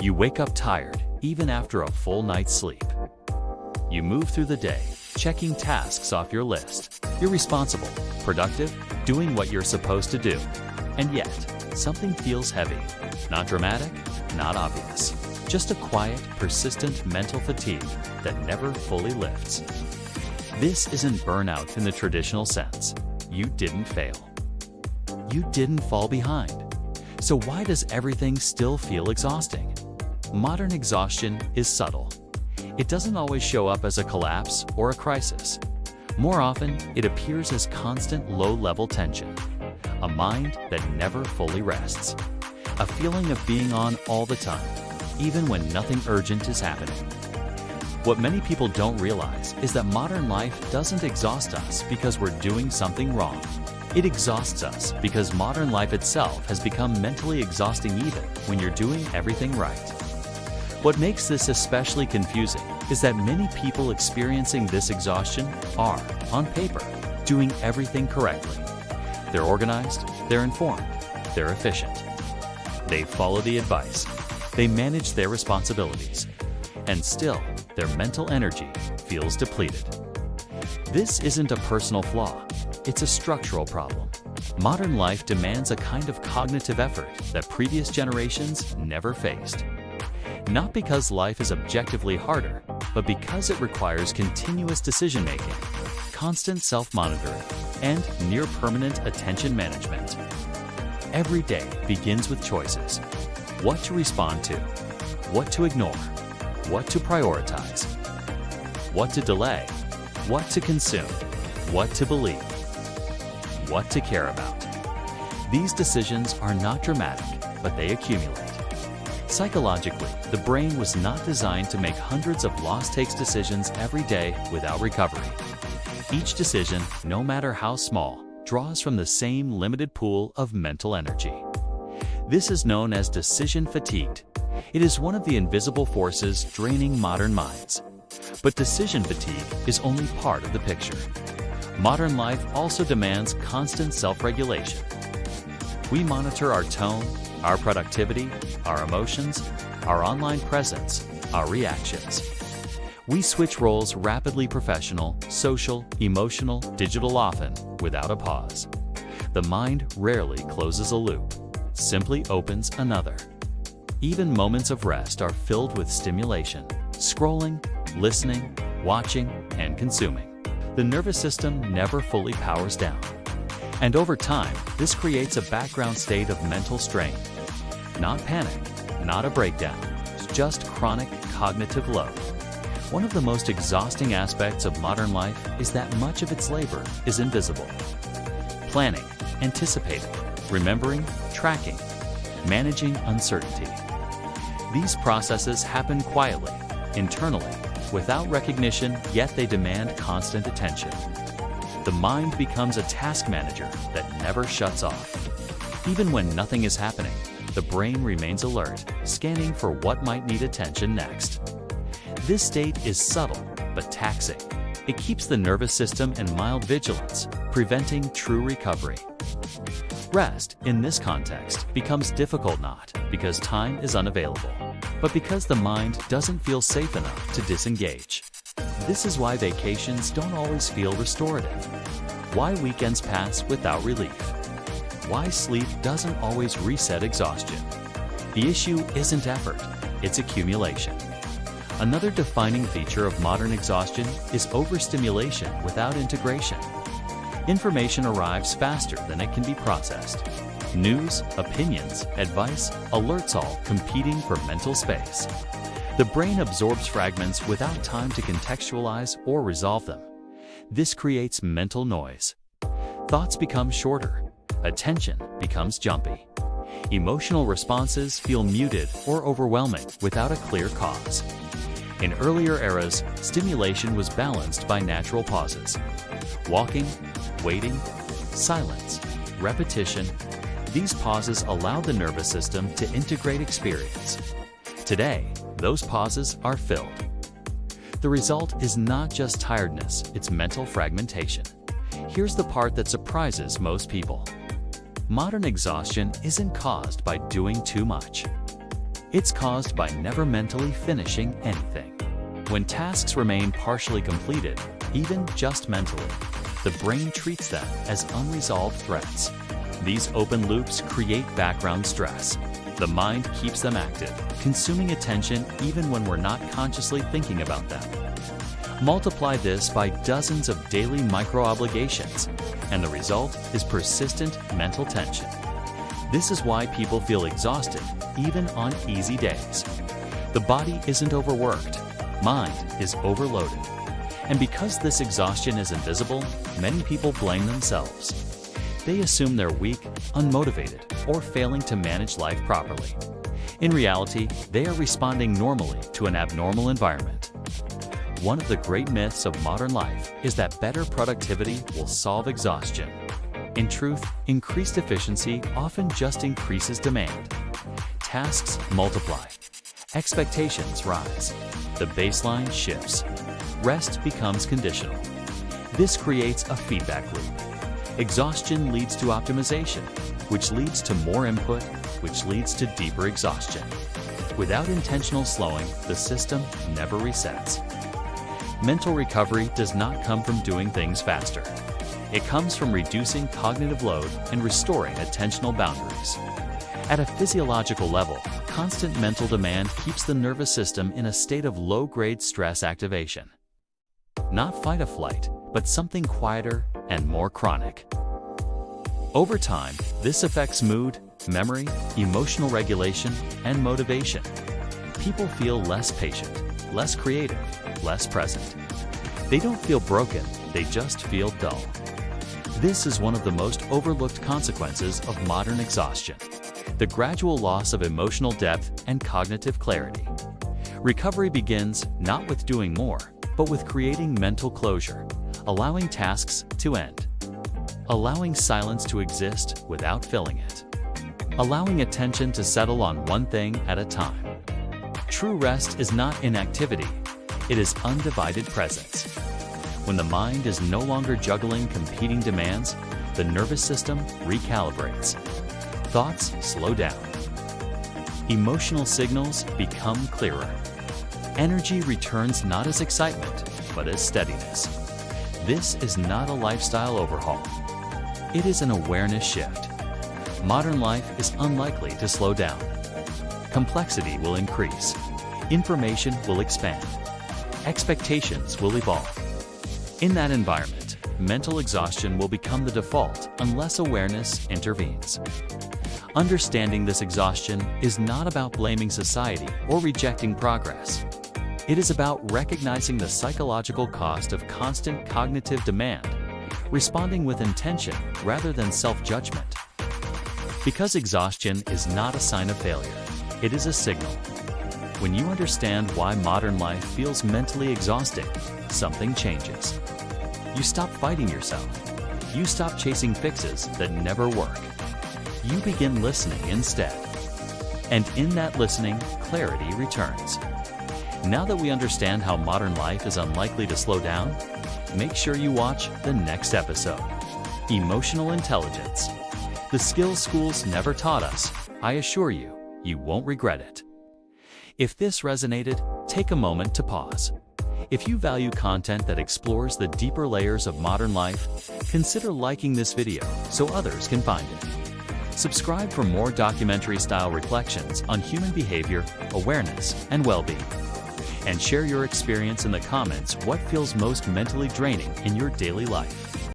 You wake up tired, even after a full night's sleep. You move through the day, checking tasks off your list. You're responsible, productive, doing what you're supposed to do. And yet, something feels heavy. Not dramatic, not obvious. Just a quiet, persistent mental fatigue that never fully lifts. This isn't burnout in the traditional sense. You didn't fail. You didn't fall behind. So why does everything still feel exhausting? Modern exhaustion is subtle. It doesn't always show up as a collapse or a crisis. More often, it appears as constant low-level tension, a mind that never fully rests, a feeling of being on all the time, even when nothing urgent is happening. What many people don't realize is that modern life doesn't exhaust us because we're doing something wrong. It exhausts us because modern life itself has become mentally exhausting even when you're doing everything right. What makes this especially confusing is that many people experiencing this exhaustion are, on paper, doing everything correctly. They're organized, they're informed, they're efficient. They follow the advice, they manage their responsibilities, and still, their mental energy feels depleted. This isn't a personal flaw, it's a structural problem. Modern life demands a kind of cognitive effort that previous generations never faced. Not because life is objectively harder, but because it requires continuous decision-making, constant self-monitoring, and near-permanent attention management. Every day begins with choices. What to respond to, what to ignore, what to prioritize, what to delay, what to consume, what to believe, what to care about. These decisions are not dramatic, but they accumulate. Psychologically, the brain was not designed to make hundreds of loss-takes decisions every day without recovery. Each decision, no matter how small, draws from the same limited pool of mental energy. This is known as decision fatigue. It is one of the invisible forces draining modern minds. But decision fatigue is only part of the picture. Modern life also demands constant self-regulation. We monitor our tone, our productivity, our emotions, our online presence, our reactions. We switch roles rapidly: professional, social, emotional, digital, often without a pause. The mind rarely closes a loop, simply opens another. Even moments of rest are filled with stimulation, scrolling, listening, watching, and consuming. The nervous system never fully powers down. And over time, this creates a background state of mental strain. Not panic, not a breakdown, just chronic cognitive load. One of the most exhausting aspects of modern life is that much of its labor is invisible. Planning, anticipating, remembering, tracking, managing uncertainty. These processes happen quietly, internally, without recognition, yet they demand constant attention. The mind becomes a task manager that never shuts off. Even when nothing is happening, the brain remains alert, scanning for what might need attention next. This state is subtle but taxing. It keeps the nervous system in mild vigilance, preventing true recovery. Rest, in this context, becomes difficult not because time is unavailable, but because the mind doesn't feel safe enough to disengage. This is why vacations don't always feel restorative, why weekends pass without relief, why sleep doesn't always reset exhaustion. The issue isn't effort, it's accumulation. Another defining feature of modern exhaustion is overstimulation without integration. Information arrives faster than it can be processed. News, opinions, advice, alerts, all competing for mental space. The brain absorbs fragments without time to contextualize or resolve them. This creates mental noise. Thoughts become shorter. Attention becomes jumpy. Emotional responses feel muted or overwhelming without a clear cause. In earlier eras, stimulation was balanced by natural pauses. Walking, waiting, silence, repetition. These pauses allow the nervous system to integrate experience. Today, those pauses are filled. The result is not just tiredness, it's mental fragmentation. Here's the part that surprises most people. Modern exhaustion isn't caused by doing too much. It's caused by never mentally finishing anything. When tasks remain partially completed, even just mentally, the brain treats them as unresolved threats. These open loops create background stress. The mind keeps them active, consuming attention even when we're not consciously thinking about them. Multiply this by dozens of daily micro-obligations, and the result is persistent mental tension. This is why people feel exhausted even on easy days. The body isn't overworked, mind is overloaded. And because this exhaustion is invisible, many people blame themselves. They assume they're weak, unmotivated, or failing to manage life properly. In reality, they are responding normally to an abnormal environment. One of the great myths of modern life is that better productivity will solve exhaustion. In truth, increased efficiency often just increases demand. Tasks multiply. Expectations rise. The baseline shifts. Rest becomes conditional. This creates a feedback loop. Exhaustion leads to optimization, which leads to more input, which leads to deeper exhaustion. Without intentional slowing, the system never resets. Mental recovery does not come from doing things faster. It comes from reducing cognitive load and restoring attentional boundaries. At a physiological level, constant mental demand keeps the nervous system in a state of low-grade stress activation. Not fight or flight, but something quieter and more chronic. Over time, this affects mood, memory, emotional regulation, and motivation. People feel less patient, less creative, less present. They don't feel broken, they just feel dull. This is one of the most overlooked consequences of modern exhaustion: the gradual loss of emotional depth and cognitive clarity. Recovery begins not with doing more, but with creating mental closure, allowing tasks to end, allowing silence to exist without filling it, allowing attention to settle on one thing at a time. True rest is not inactivity, it is undivided presence. When the mind is no longer juggling competing demands, the nervous system recalibrates. Thoughts slow down. Emotional signals become clearer. Energy returns not as excitement, but as steadiness. This is not a lifestyle overhaul. It is an awareness shift. Modern life is unlikely to slow down. Complexity will increase. Information will expand. Expectations will evolve. In that environment, mental exhaustion will become the default unless awareness intervenes. Understanding this exhaustion is not about blaming society or rejecting progress. It is about recognizing the psychological cost of constant cognitive demand, responding with intention rather than self-judgment. Because exhaustion is not a sign of failure, it is a signal. When you understand why modern life feels mentally exhausting, something changes. You stop fighting yourself. You stop chasing fixes that never work. You begin listening instead. And in that listening, clarity returns. Now that we understand how modern life is unlikely to slow down, make sure you watch the next episode. Emotional intelligence. The skills schools never taught us. I assure you, you won't regret it. If this resonated, take a moment to pause. If you value content that explores the deeper layers of modern life, consider liking this video so others can find it. Subscribe for more documentary-style reflections on human behavior, awareness, and well-being. And share your experience in the comments. What feels most mentally draining in your daily life?